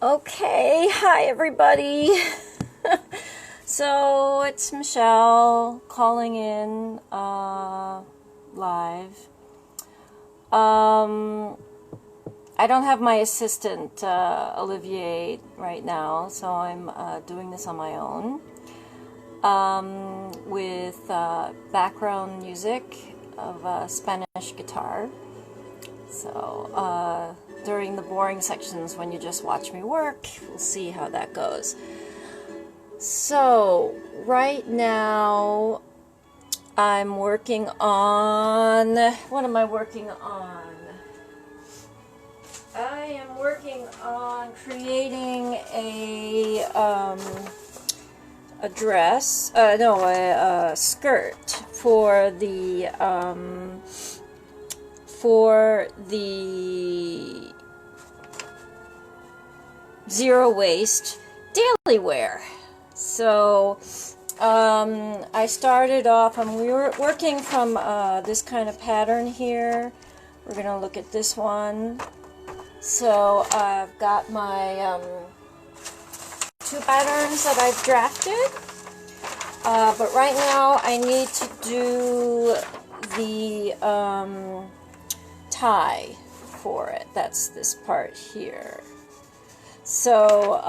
Okay, hi everybody. So it's Michelle calling in live. I don't have my assistant Olivier right now, so I'm doing this on my own with background music of Spanish guitar. So during the boring sections when you just watch me work, we'll see how that goes. So right now I'm working on, what am I working on? I am working on creating a dress, a skirt for the zero waste daily wear. So I started off, we were working from this kind of pattern here. We're going to look at this one. So I've got my two patterns that I've drafted. But right now I need to do the tie for it. That's this part here. So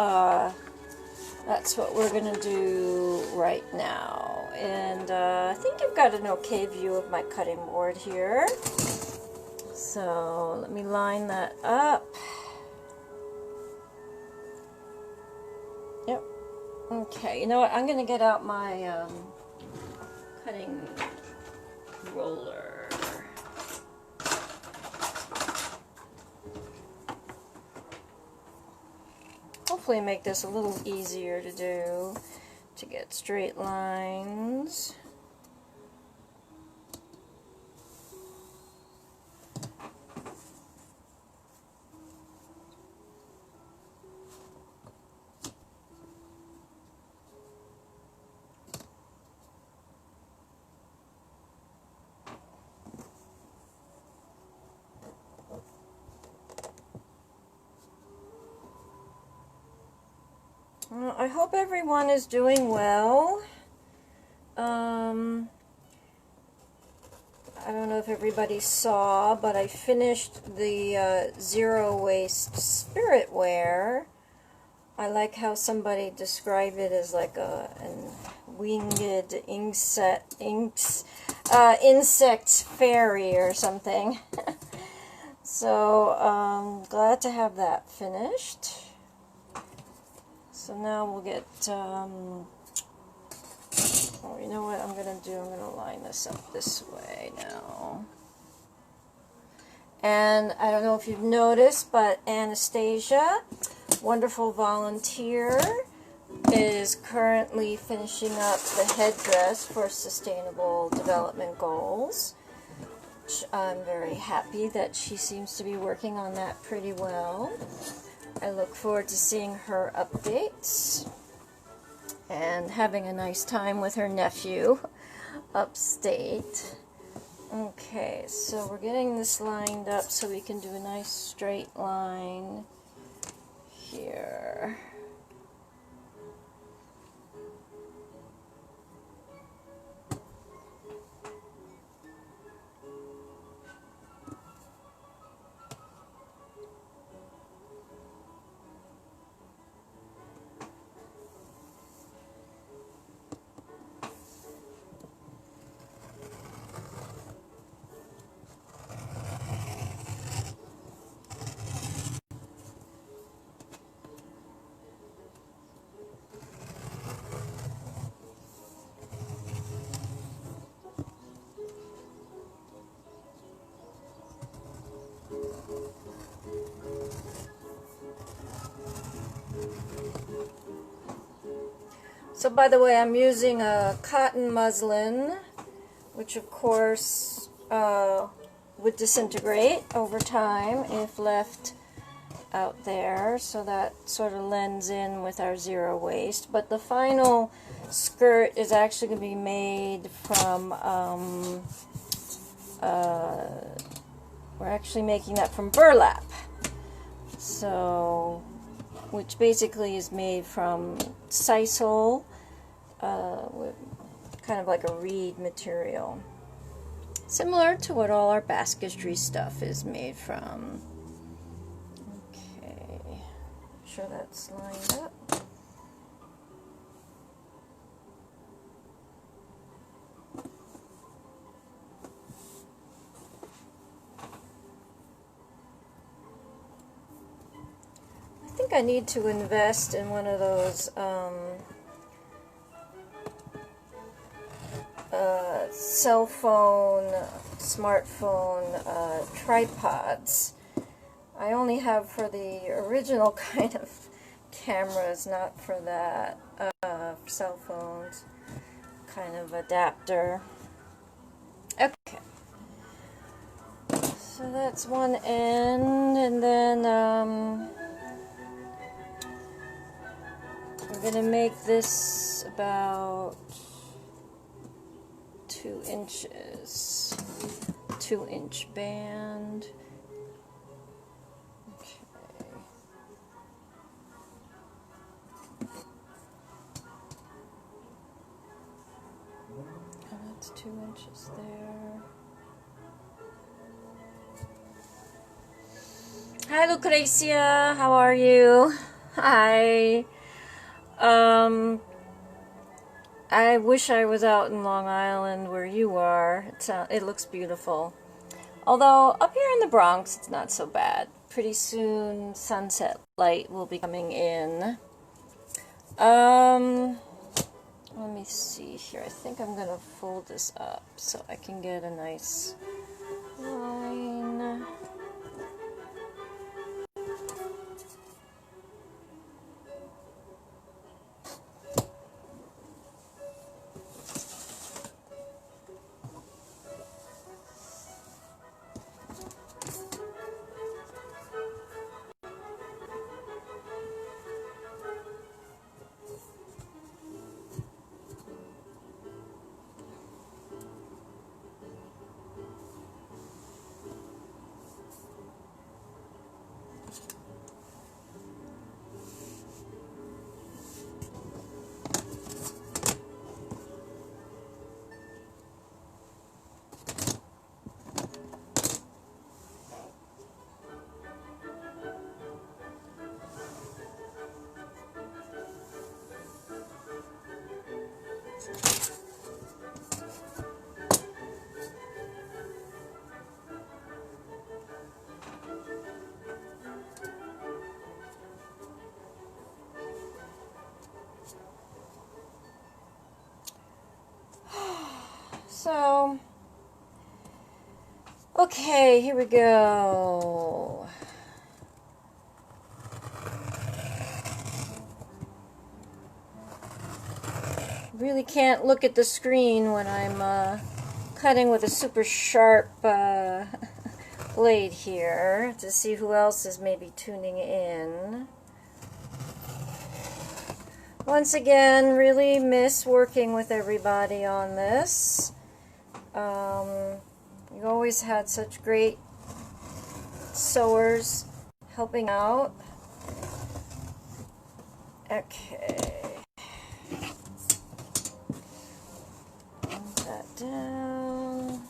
that's what we're going to do right now. And I think you've got an okay view of my cutting board here. So let me line that up. Yep. Okay, you know what? I'm going to get out my cutting roller. Hopefully make this a little easier to do, to get straight lines. I hope everyone is doing well. I don't know if everybody saw, but I finished the zero waste spirit wear. I like how somebody described it as like an winged insect fairy or something. So glad to have that finished. So now we'll get, oh, you know what I'm going to do? I'm going to line this up this way now. And I don't know if you've noticed, but Anastasia, wonderful volunteer, is currently finishing up the headdress for Sustainable Development Goals. I'm very happy that she seems to be working on that pretty well. I look forward to seeing her updates and having a nice time with her nephew upstate. Okay, so we're getting this lined up so we can do a nice straight line here. So by the way, I'm using a cotton muslin, which of course would disintegrate over time if left out there, so that sort of blends in with our zero waste. But the final skirt is actually going to be made from, we're actually making that from burlap. So which basically is made from sisal, with kind of like a reed material. Similar to what all our basketry stuff is made from. Okay, make sure that's lined up. I think I need to invest in one of those cell phone, smartphone tripods. I only have for the original kind of cameras, not for that cell phones kind of adapter. Okay, so that's one end, and then we're going to make this about 2 inches, 2-inch band. Okay. And that's 2 inches there. Hi, Lucrecia. How are you? Hi. I wish I was out in Long Island where you are. It looks beautiful. Although up here in the Bronx, it's not so bad. Pretty soon, sunset light will be coming in. Let me see here. I think I'm going to fold this up so I can get a nice line. So, okay, here we go. Really can't look at the screen when I'm cutting with a super sharp blade here to see who else is maybe tuning in. Once again, really miss working with everybody on this. You always had such great sewers helping out. Okay. Put that down.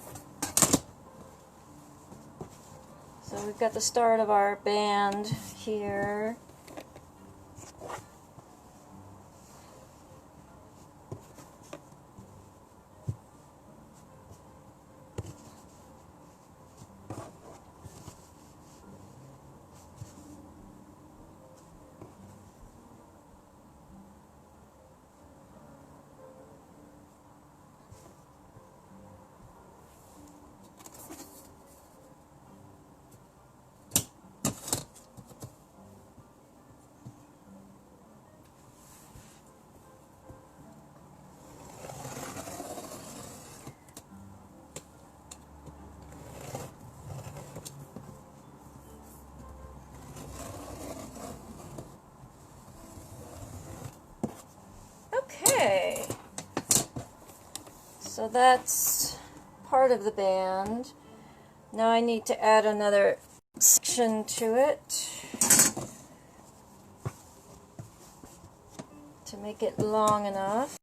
So we've got the start of our band here. Okay, so that's part of the band. Now I need to add another section to it. to make it long enough.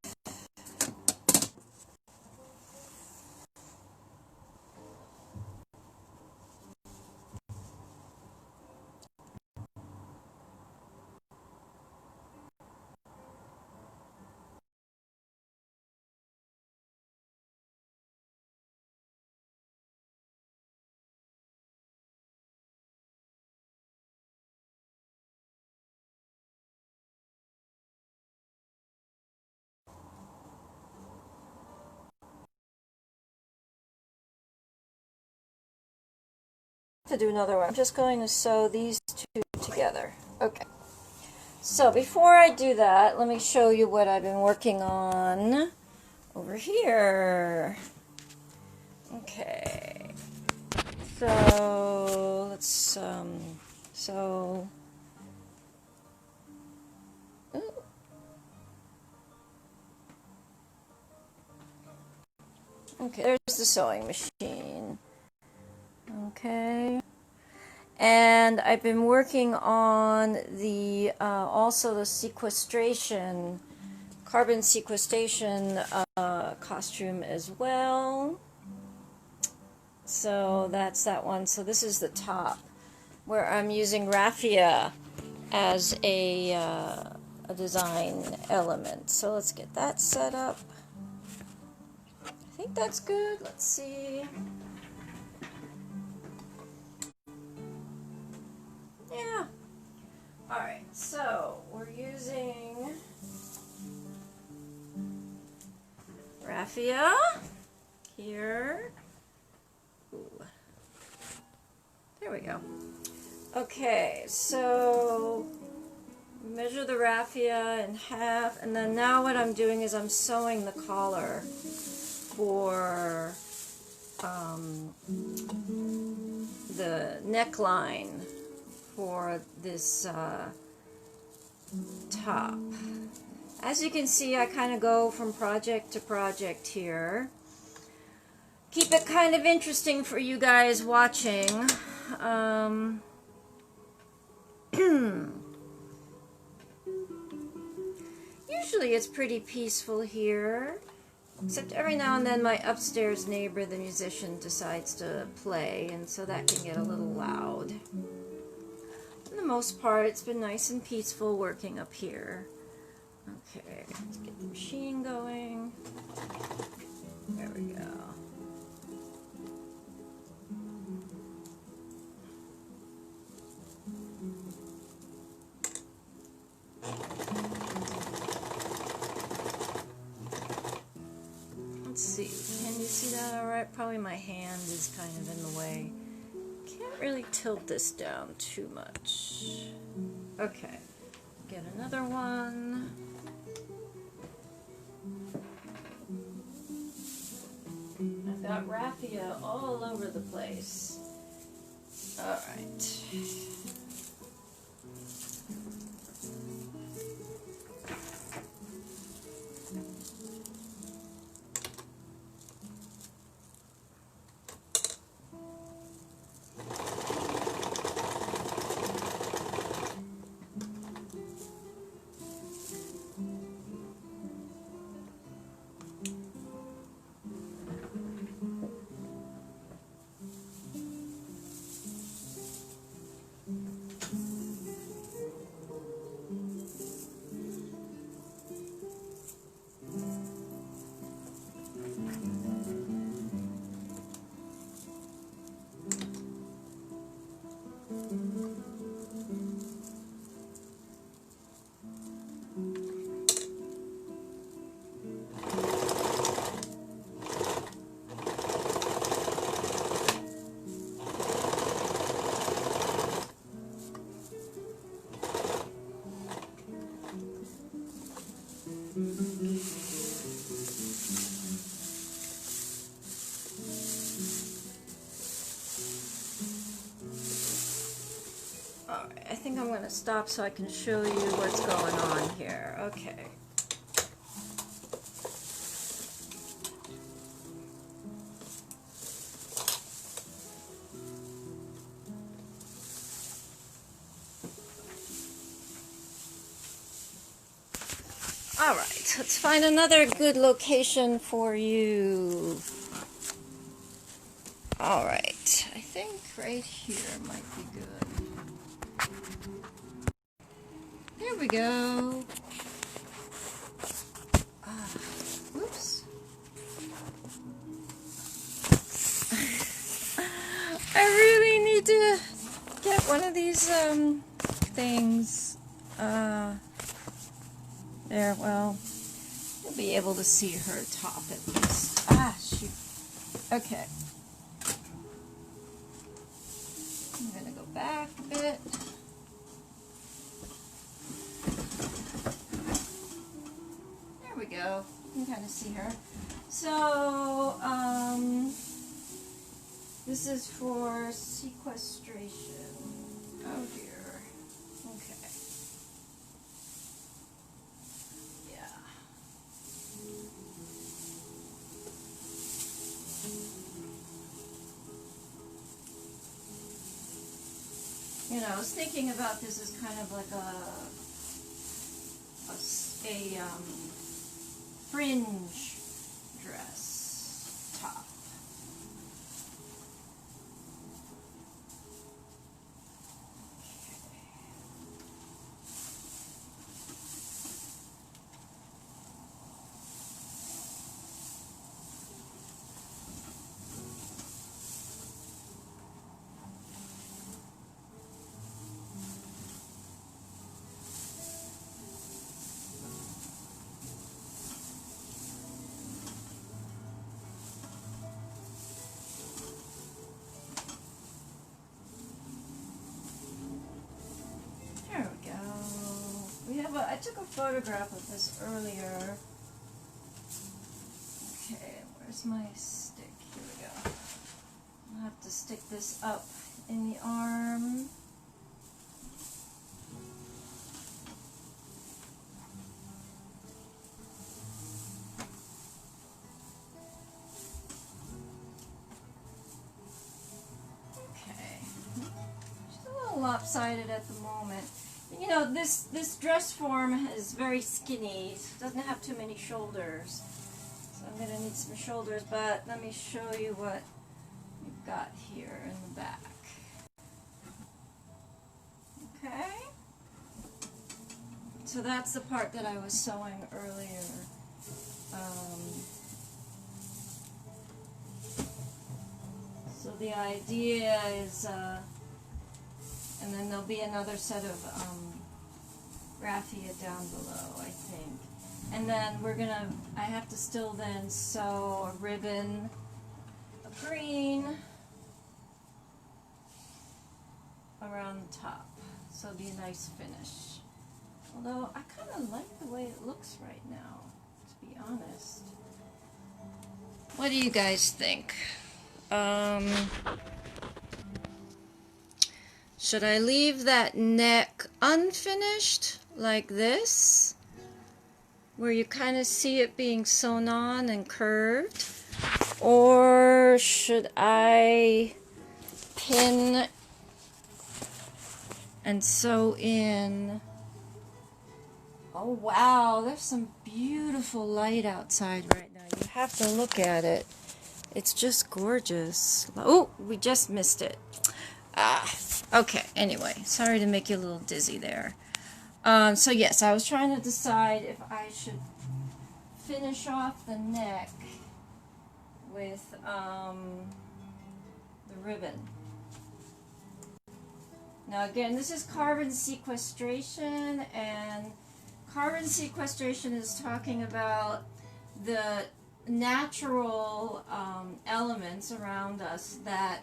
To do another one. I'm just going to sew these two together. Okay. So before I do that, let me show you what I've been working on over here. Okay. So let's sew. Ooh. Okay, there's the sewing machine. Okay. And I've been working on the also the sequestration, carbon sequestration costume as well. So that's that one. So this is the top, where I'm using raffia as a design element. So let's get that set up. I think that's good. Let's see. Yeah. Alright, so we're using raffia here. Ooh. There we go. Okay, so measure the raffia in half, and then now what I'm doing is I'm sewing the collar for the neckline for this top. As you can see, I kind of go from project to project here. Keep it kind of interesting for you guys watching. Usually it's pretty peaceful here, except every now and then my upstairs neighbor, the musician, decides to play, and so that can get a little loud. For the most part, it's been nice and peaceful working up here. Okay, let's get the machine going. There we go. Let's see, can you see that all right? Probably my hand is kind of in the way. Can't really tilt this down too much. Okay, get another one. I've got raffia all over the place. All right. Alright, I think I'm going to stop so I can show you what's going on here. Okay. Alright, let's find another good location for you. Alright, I think right here might be good. There we go. Whoops. I really need to get one of these things. There, well, you'll be able to see her top at least. Ah, shoot. Okay. I'm going to go back a bit. There we go. You can kind of see her. So, this is for sequestration. Oh dear. Okay. Yeah. You know, I was thinking about this as kind of like a fringe dress top. I took a photograph of this earlier. Okay, where's my stick? Here we go. I'll have to stick this up in the arm. Okay. She's a little lopsided at the moment. You know, this dress form is very skinny. It doesn't have too many shoulders. So I'm going to need some shoulders, but let me show you what we've got here in the back. Okay? So that's the part that I was sewing earlier. So the idea is, and then there'll be another set of raffia down below, I think. And then I have to still then sew a ribbon of green around the top. So it'll be a nice finish. Although I kind of like the way it looks right now, to be honest. What do you guys think? Should I leave that neck unfinished like this, where you kind of see it being sewn on and curved? Or should I pin and sew in? Oh wow, there's some beautiful light outside right now. You have to look at it. It's just gorgeous. Oh, we just missed it. Okay, anyway, sorry to make you a little dizzy there. So yes, I was trying to decide if I should finish off the neck with the ribbon. Now again, this is carbon sequestration, and carbon sequestration is talking about the natural elements around us that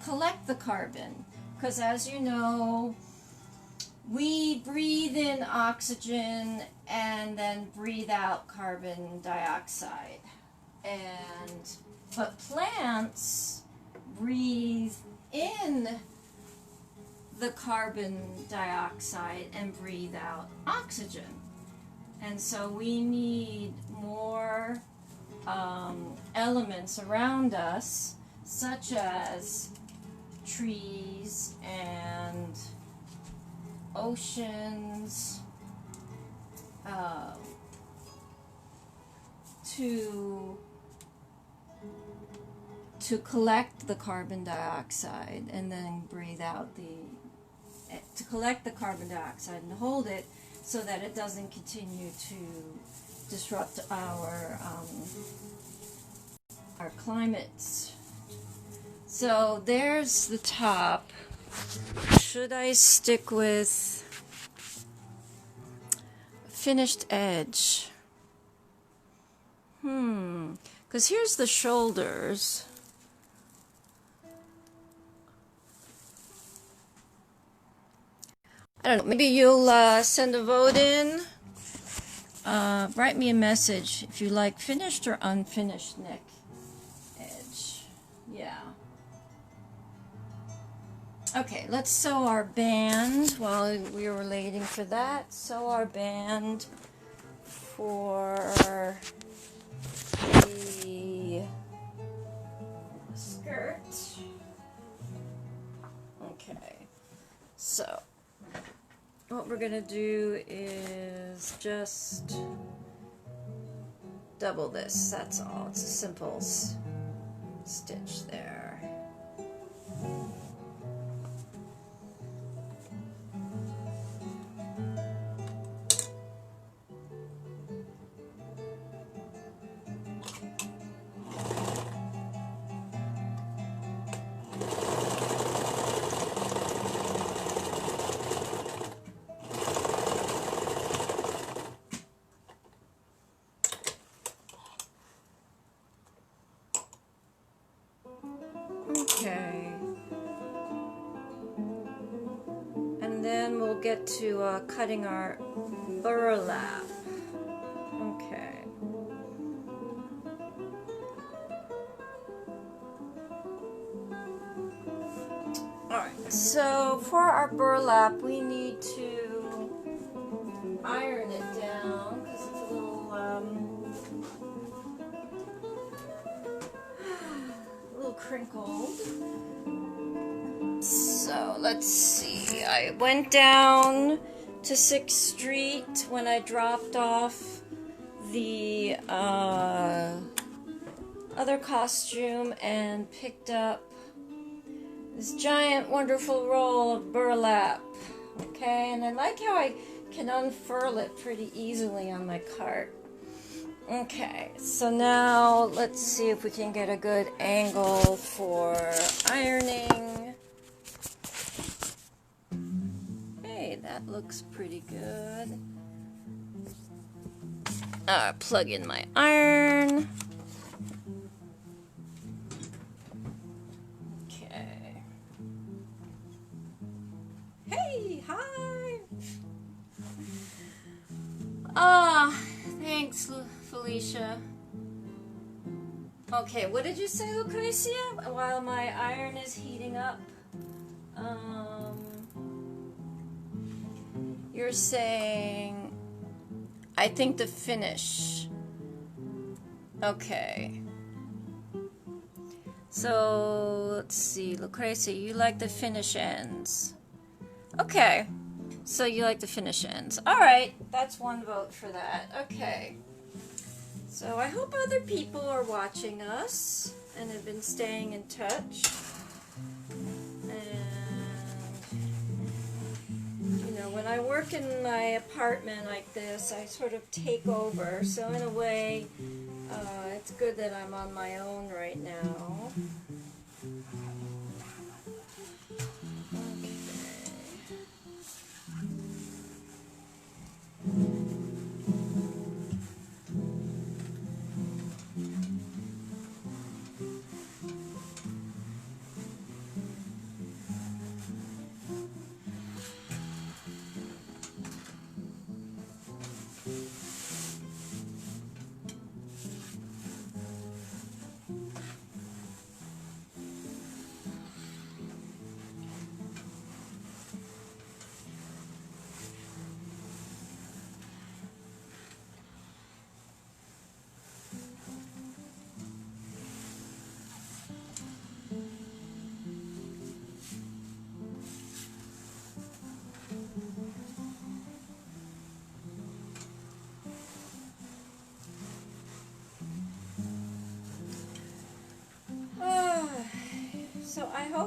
collect the carbon. Because as you know, we breathe in oxygen and then breathe out carbon dioxide. But plants breathe in the carbon dioxide and breathe out oxygen. And so we need more elements around us, such as trees and oceans, to collect the carbon dioxide and then breathe out to collect the carbon dioxide and hold it so that it doesn't continue to disrupt our climates. So there's the top. Should I stick with finished edge? Because here's the shoulders. I don't know, maybe you'll send a vote in. Write me a message if you like finished or unfinished neck edge. Yeah. Okay, let's sew our band while we were waiting for that. Sew our band for the skirt. Okay, so what we're gonna do is just double this, that's all. It's a simple stitch there. Okay, and then we'll get to cutting our burlap. Okay. Alright, so for our burlap we need to iron it down because it's a little crinkled. So let's see, I went down to 6th Street when I dropped off the other costume and picked up this giant wonderful roll of burlap. Okay, and I like how I can unfurl it pretty easily on my cart. Okay, so now let's see if we can get a good angle for ironing. Hey, that looks pretty good. Plug in my iron. Okay. Hey, hi! Thanks, Felicia. Okay, what did you say, Lucretia? While my iron is heating up, you're saying, I think the finish. Okay. So, let's see, Lucretia, you like the finish ends. Okay. So you like the finish ends. Alright, that's one vote for that. Okay. So I hope other people are watching us and have been staying in touch. And, you know, when I work in my apartment like this, I sort of take over. So in a way, it's good that I'm on my own right now.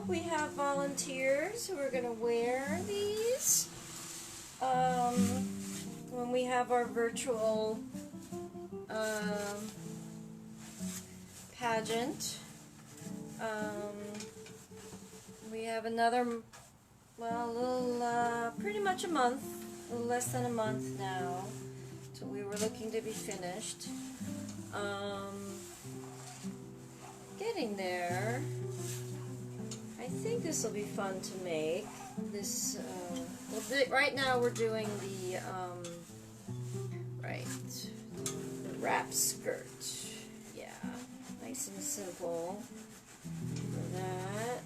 we have volunteers who are going to wear these when we have our virtual pageant. We have another, well, a little, pretty much a month, a little less than a month now, so we were looking to be finished. Getting there. I think this will be fun to make. This, well, right now we're doing the, the wrap skirt. Yeah, nice and simple for that.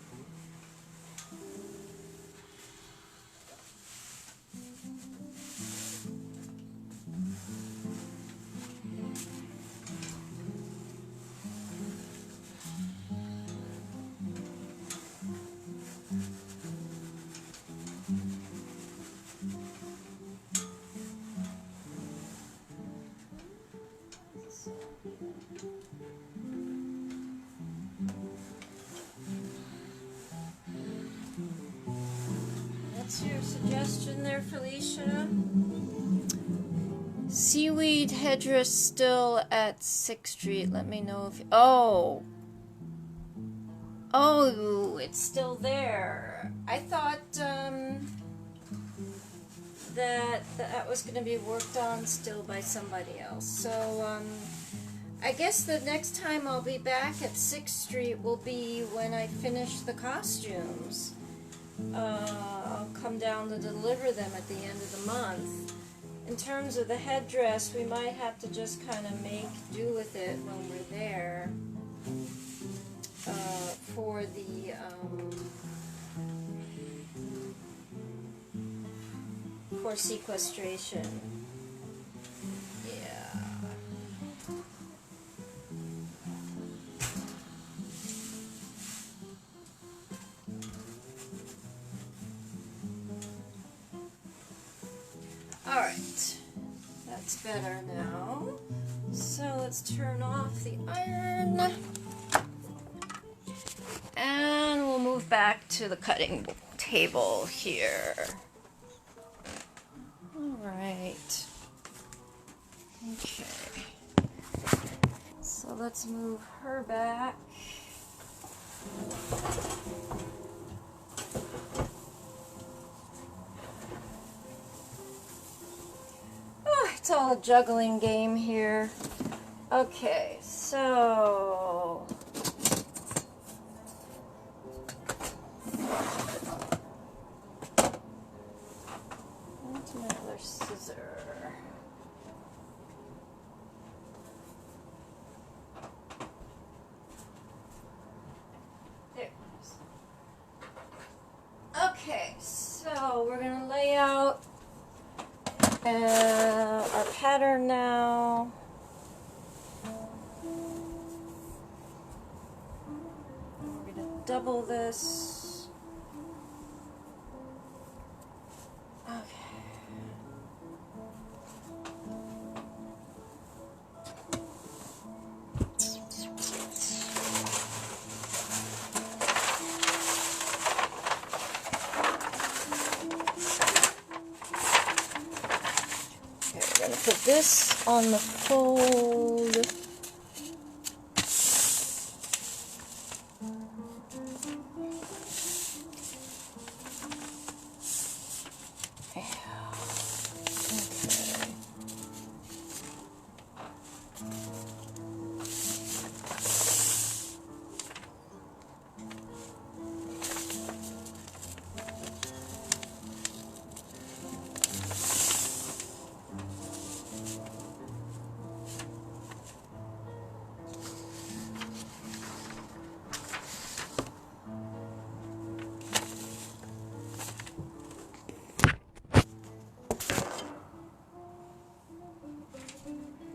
What's your suggestion there, Felicia? Seaweed headdress still at 6th Street. Let me know if... Oh, it's still there. I thought that was going to be worked on still by somebody else. So I guess the next time I'll be back at 6th Street will be when I finish the costumes. I'll come down to deliver them at the end of the month. In terms of the headdress, we might have to just kind of make do with it when we're there for the for sequestration. Yeah. Alright, that's better now. So let's turn off the iron. And we'll move back to the cutting table here. Alright. Okay. So let's move her back. It's all a juggling game here. Okay, so where's my other scissor? There it is. Okay, so we're gonna lay out our pattern now. We're going to double this. Okay. Put this on the fold. Okay.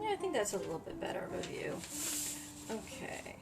I think that's a little bit better of a view. Okay.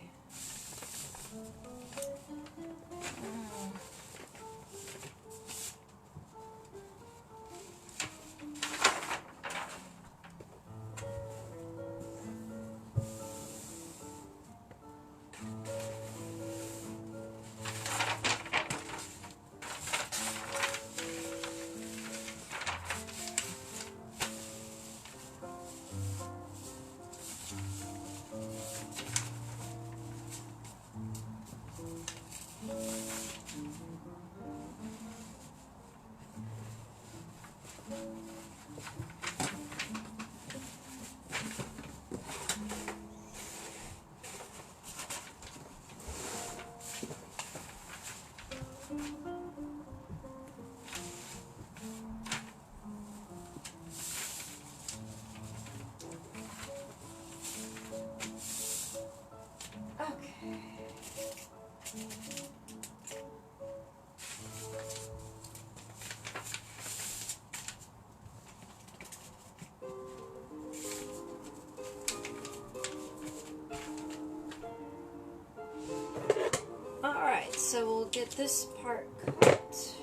Alright, so we'll get this part cut.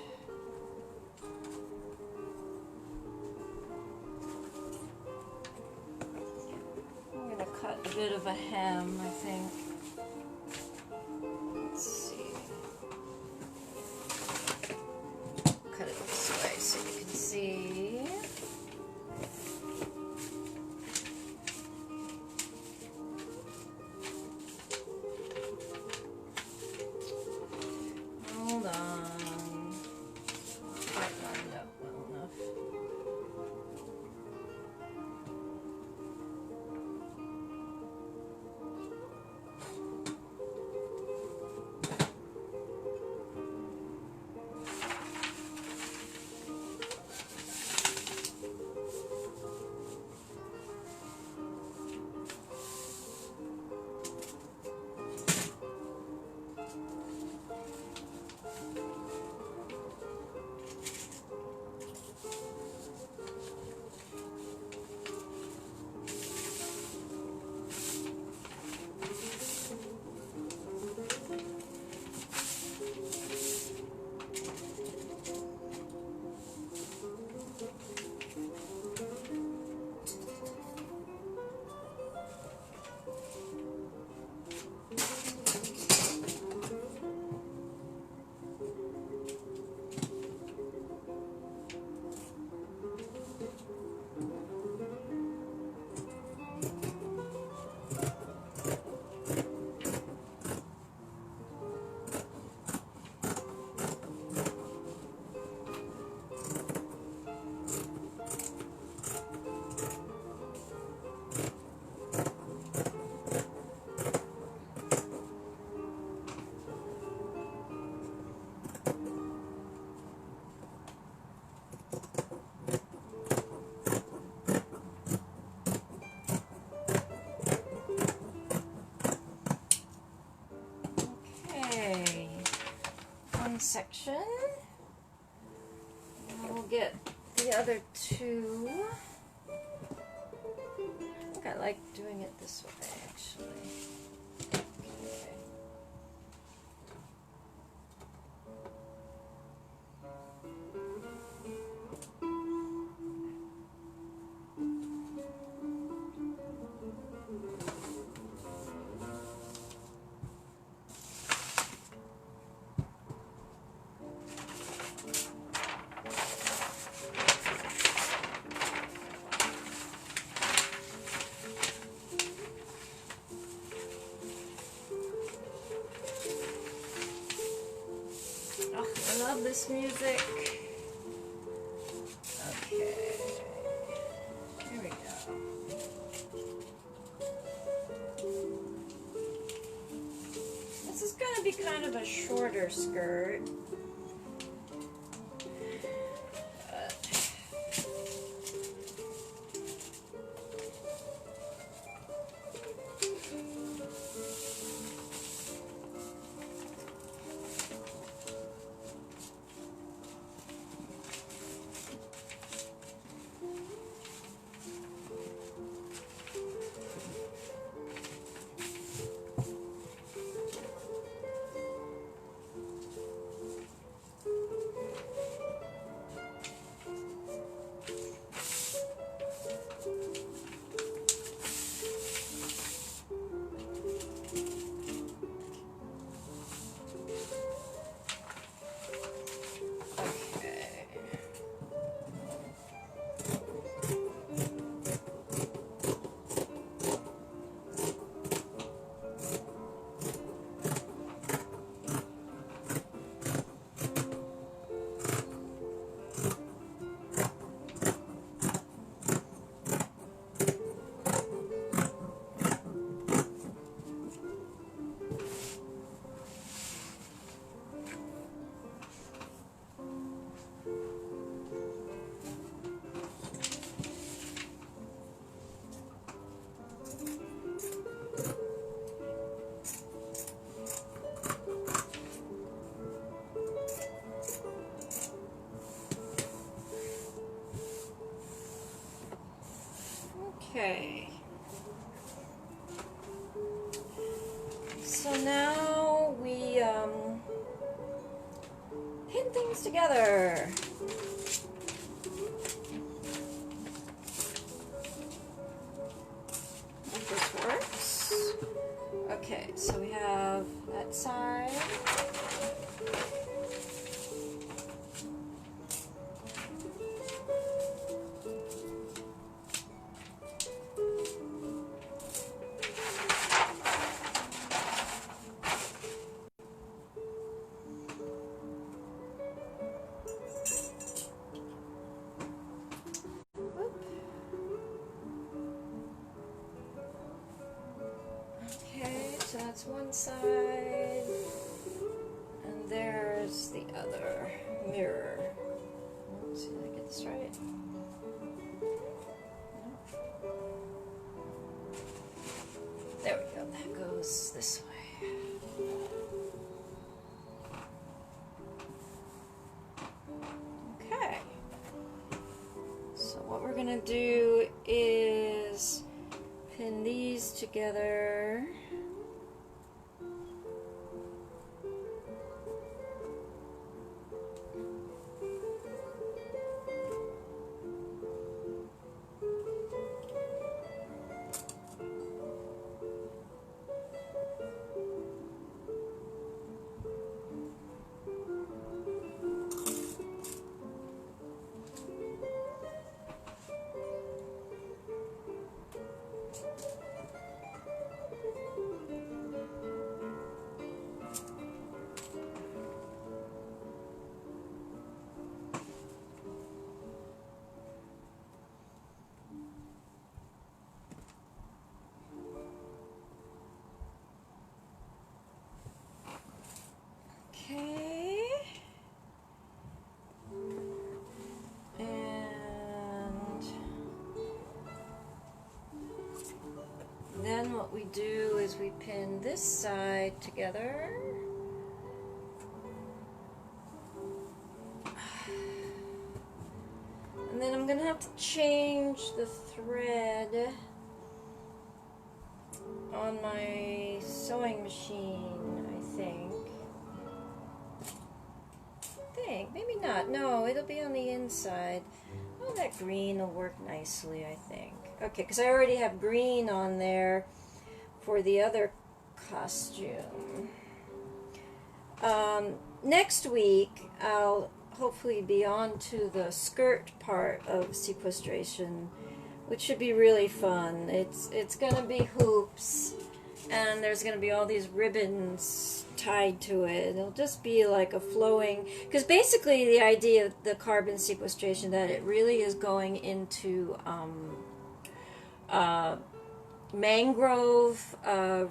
I'm going to cut a bit of a hem, I think. Let's see. Cut it this way so you can see. Hold on. Not quite lined up well enough. Section. And we'll get the other two. I think I like doing it this way, actually. Okay. Oh, I love this music. Okay, here we go. This is going to be kind of a shorter skirt. Okay. So now we pin things together. If this works. Okay, so we have that side. Okay, so that's one side, and there's the other mirror. Let's see if I get this right. There we go, that goes this way. Okay, so what we're gonna do is pin these together. Okay. And then what we do is we pin this side together. And then I'm going to have to change the thread on my sewing machine, I think. Maybe not. No, it'll be on the inside. Oh, that green will work nicely, I think. Okay, because I already have green on there for the other costume. Next week, I'll hopefully be on to the skirt part of sequestration, which should be really fun. It's going to be hoops, and there's going to be all these ribbons tied to it. It'll just be like a flowing, because basically the idea of the carbon sequestration, that it really is going into mangrove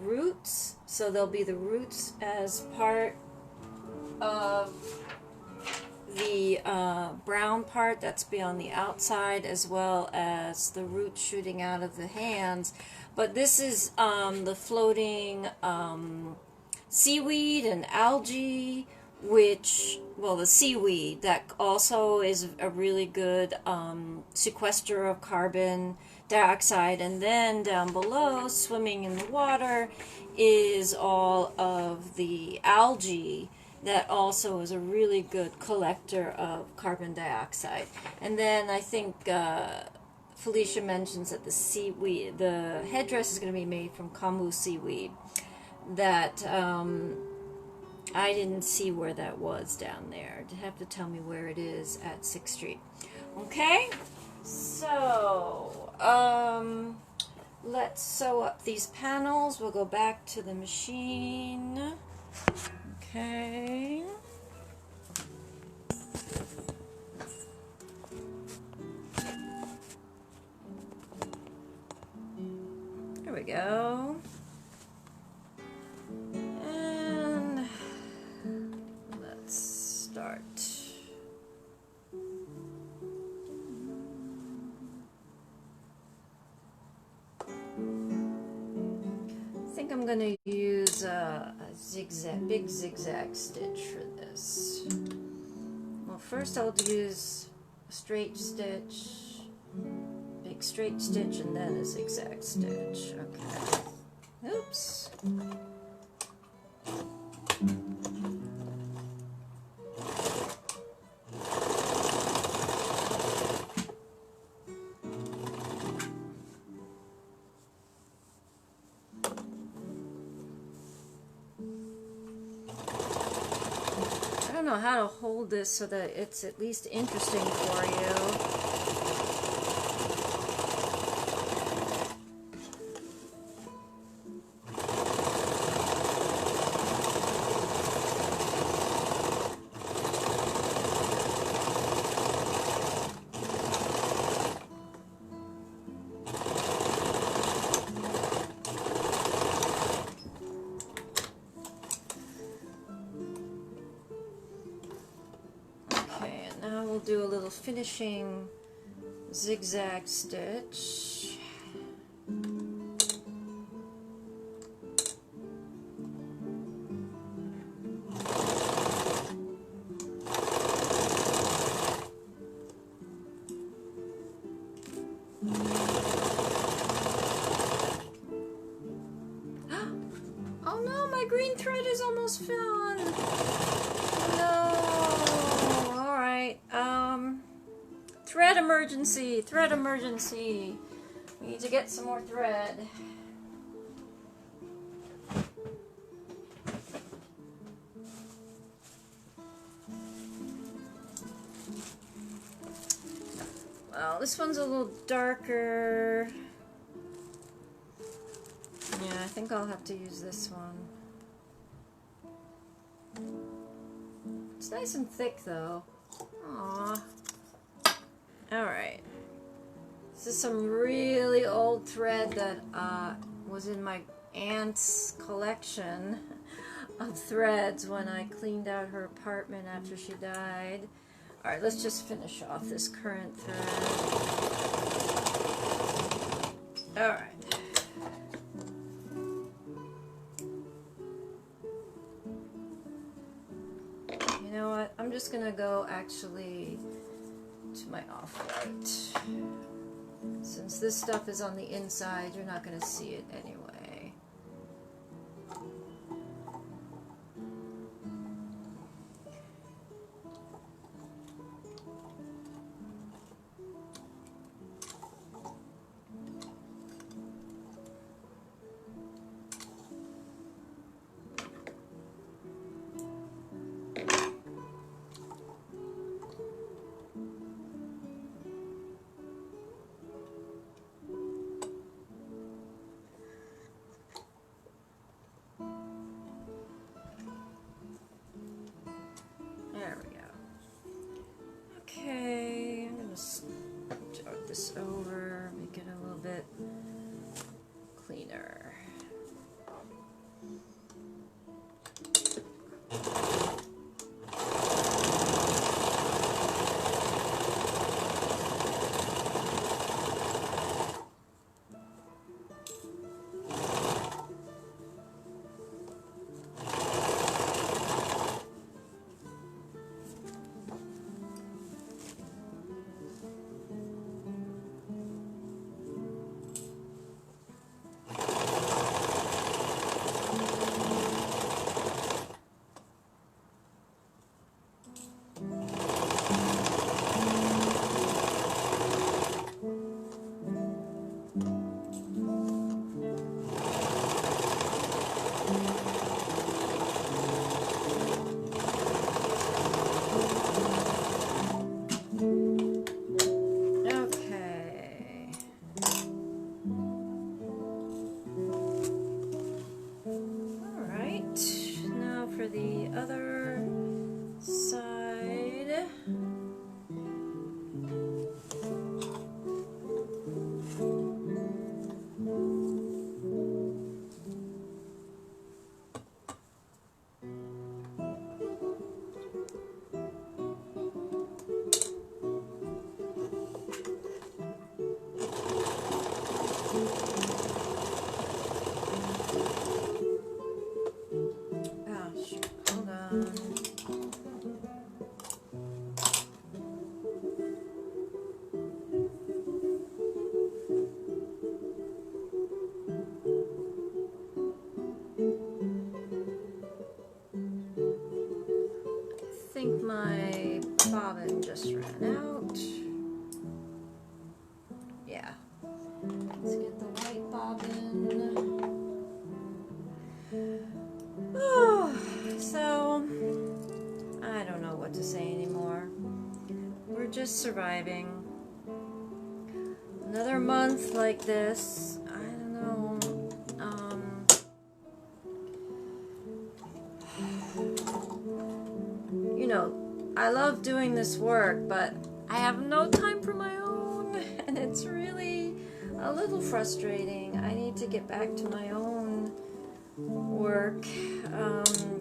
roots, so there'll be the roots as part of the brown part that's be on the outside, as well as the roots shooting out of the hands. But this is the floating seaweed and algae, which, well, the seaweed, that also is a really good sequester of carbon dioxide. And then down below, swimming in the water, is all of the algae that also is a really good collector of carbon dioxide. And then I think Felicia mentions that the seaweed, the headdress is going to be made from kombu seaweed. That I didn't see where that was down there. You have to tell me where it is at 6th Street. Okay, so let's sew up these panels. We'll go back to the machine. Okay. There we go. And let's start. I think I'm going to use a big zigzag stitch for this. Well, first I'll use a straight stitch, big make straight stitch and then a zigzag stitch. Okay. Oops. I don't know how to hold this so that it's at least interesting for you. Do a little finishing zigzag stitch. Oh no, my green thread is almost gone. No. All right. Thread emergency. Thread emergency. We need to get some more thread. Well, this one's a little darker. Yeah, I think I'll have to use this one. It's nice and thick though. Aww. Alright. This is some really old thread that was in my aunt's collection of threads when I cleaned out her apartment after she died. Alright, let's just finish off this current thread. Alright. You know what? I'm just gonna go actually to my off-white. Since this stuff is on the inside, you're not gonna see it anyway. There we go. Okay, I'm going to start this over, make it a little bit cleaner. Let's get the white bobbin. Oh, so I don't know what to say anymore. We're just surviving. Another month like this. I don't know. You know, I love doing this work, but I have no time for my own, and it's really a little frustrating. I need to get back to my own work.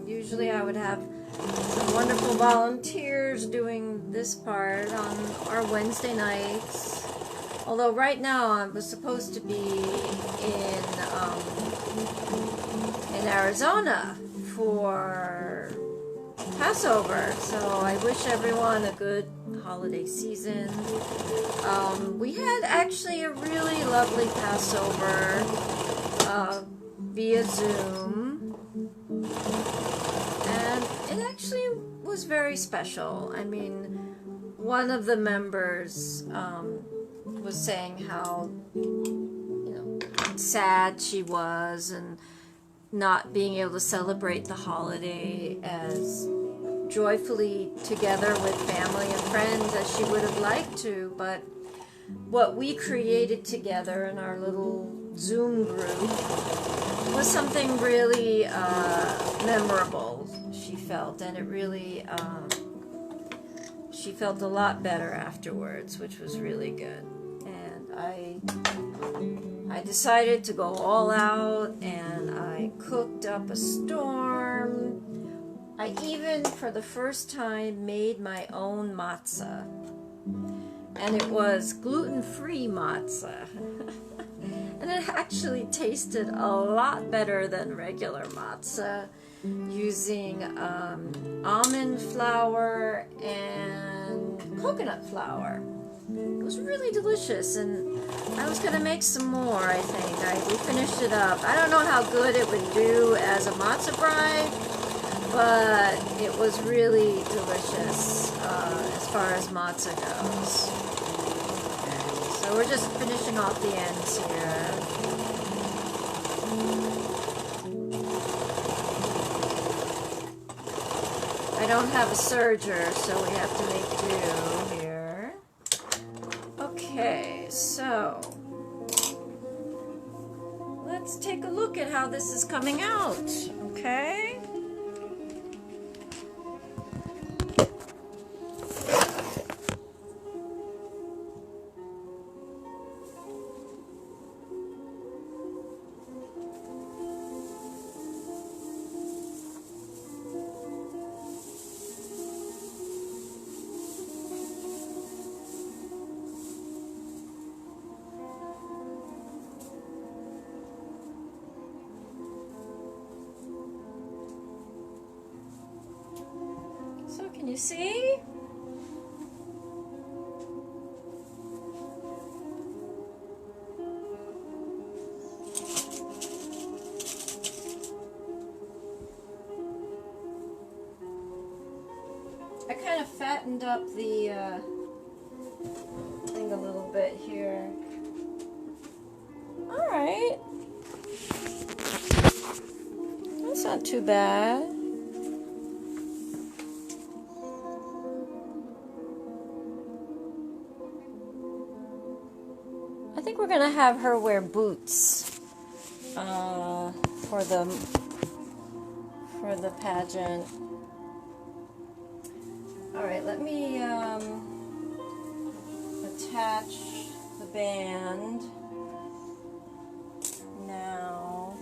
Usually I would have some wonderful volunteers doing this part on our Wednesday nights. Although right now I was supposed to be in Arizona for Passover, so I wish everyone a good holiday season. We had actually a really lovely Passover via Zoom, and it actually was very special. I mean, one of the members was saying how, you know, sad she was and not being able to celebrate the holiday as joyfully together with family and friends as she would have liked to, but what we created together in our little Zoom group was something really memorable, she felt, and it really, she felt a lot better afterwards, which was really good. And I decided to go all out, and I cooked up a storm. I even, for the first time, made my own matzah. And it was gluten-free matzah. And it actually tasted a lot better than regular matzah, using almond flour and coconut flour. It was really delicious, and I was going to make some more, I think. We finished it up. I don't know how good it would do as a matzah bride, but it was really delicious as far as matzah goes. So we're just finishing off the ends here. I don't have a serger, so we have to make do here. Okay, so let's take a look at how this is coming out, okay? So can you see? I kind of fattened up the thing a little bit here. Alright. That's not too bad. I think we're going to have her wear boots for the pageant. Alright, let me attach the band now.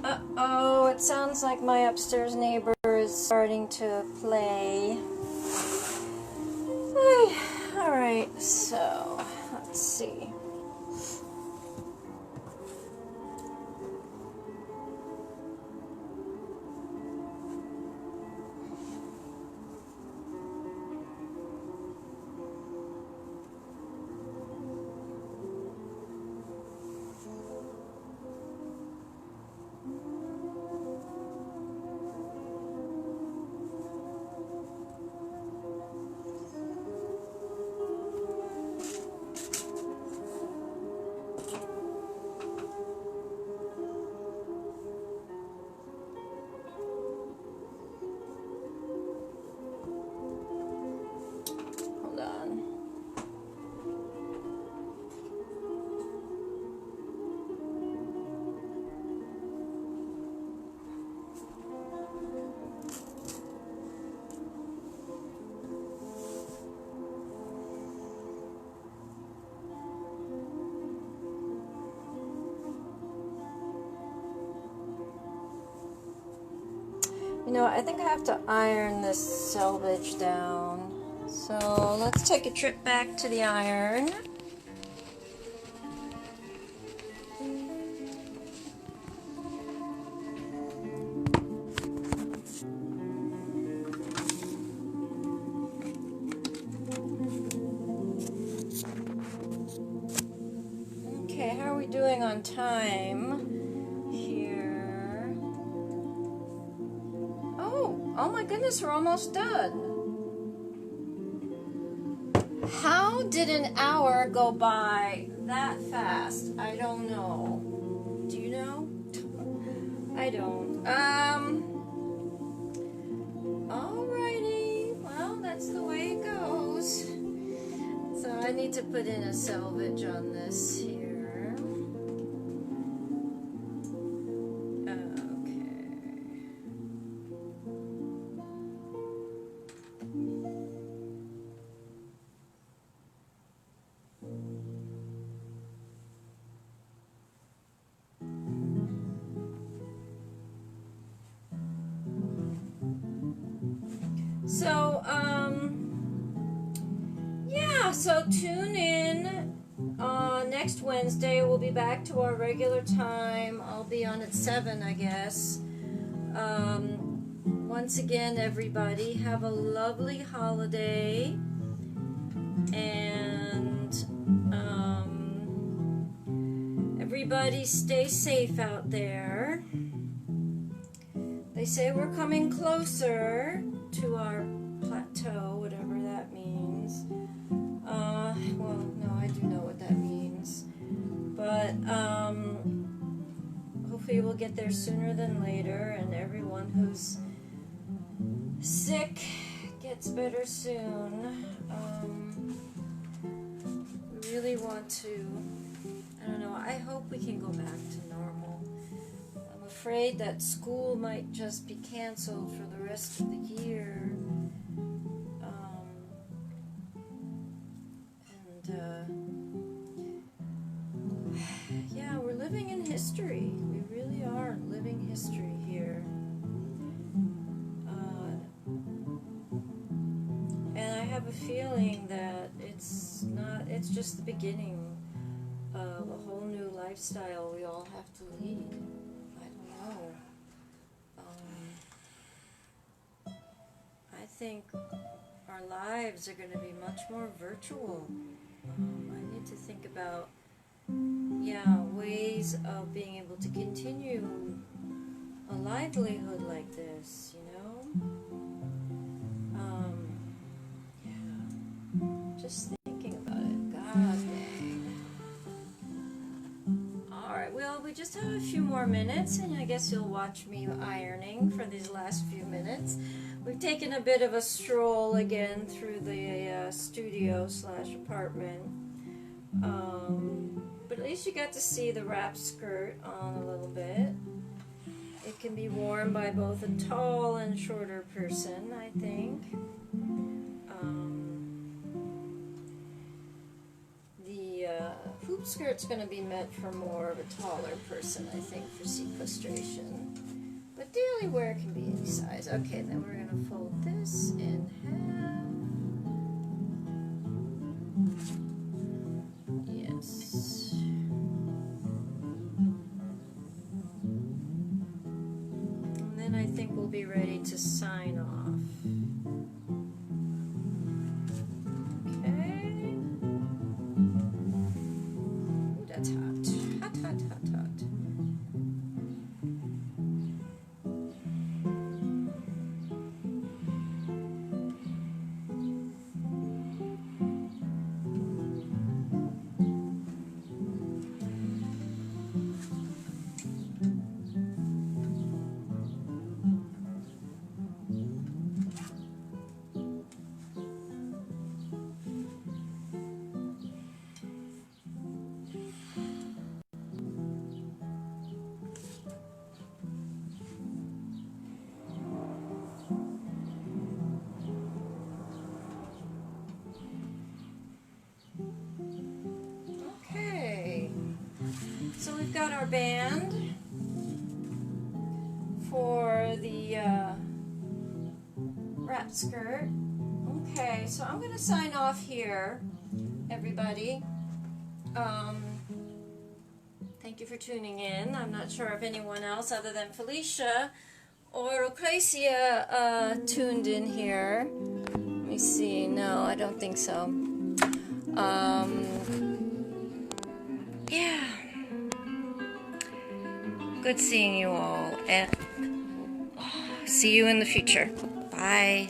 Uh-oh, it sounds like my upstairs neighbor is starting to play. Alright, so, let's see. know, I think I have to iron this selvage down. So let's take a trip back to the iron. Okay, how are we doing on time here? Oh my goodness, we're almost done. How did an hour go by that fast? I don't know. Do you know? I don't. Alrighty. Well, that's the way it goes. So I need to put in a selvage on this here. So, yeah, so tune in next Wednesday. We'll be back to our regular time. I'll be on at 7, I guess. Once again, everybody, have a lovely holiday. And everybody stay safe out there. They say we're coming closer to our plateau, whatever that means. Well, no, I do know what that means. But hopefully we'll get there sooner than later, and everyone who's sick gets better soon. We really want to, I don't know, I hope we can go back to normal. I'm afraid that school might just be canceled for the rest of the year. Yeah, we're living in history. We really are living history here. And I have a feeling that it's just the beginning of a whole new lifestyle we all have to lead. I don't know. I think our lives are going to be much more virtual. I need to think about, ways of being able to continue a livelihood like this, just thinking about it. God dang. Alright, well, we just have a few more minutes, and I guess you'll watch me ironing for these last few minutes. We've taken a bit of a stroll again through the studio/apartment. But at least you got to see the wrap skirt on a little bit. It can be worn by both a tall and shorter person, I think. The hoop skirt's going to be meant for more of a taller person, I think, for sequestration. But daily wear can be any size. Okay, then we're going to fold this in half. Yes. And then I think we'll be ready to sign off. Okay. Ooh, that's hot. Hot, hot, hot, hot. So we've got our band for the cap skirt. Okay, so I'm going to sign off here, everybody. Thank you for tuning in. I'm not sure if anyone else other than Felicia or Lucrecia tuned in here. Let me see. No, I don't think so. Yeah. Good seeing you all. And see you in the future. Bye.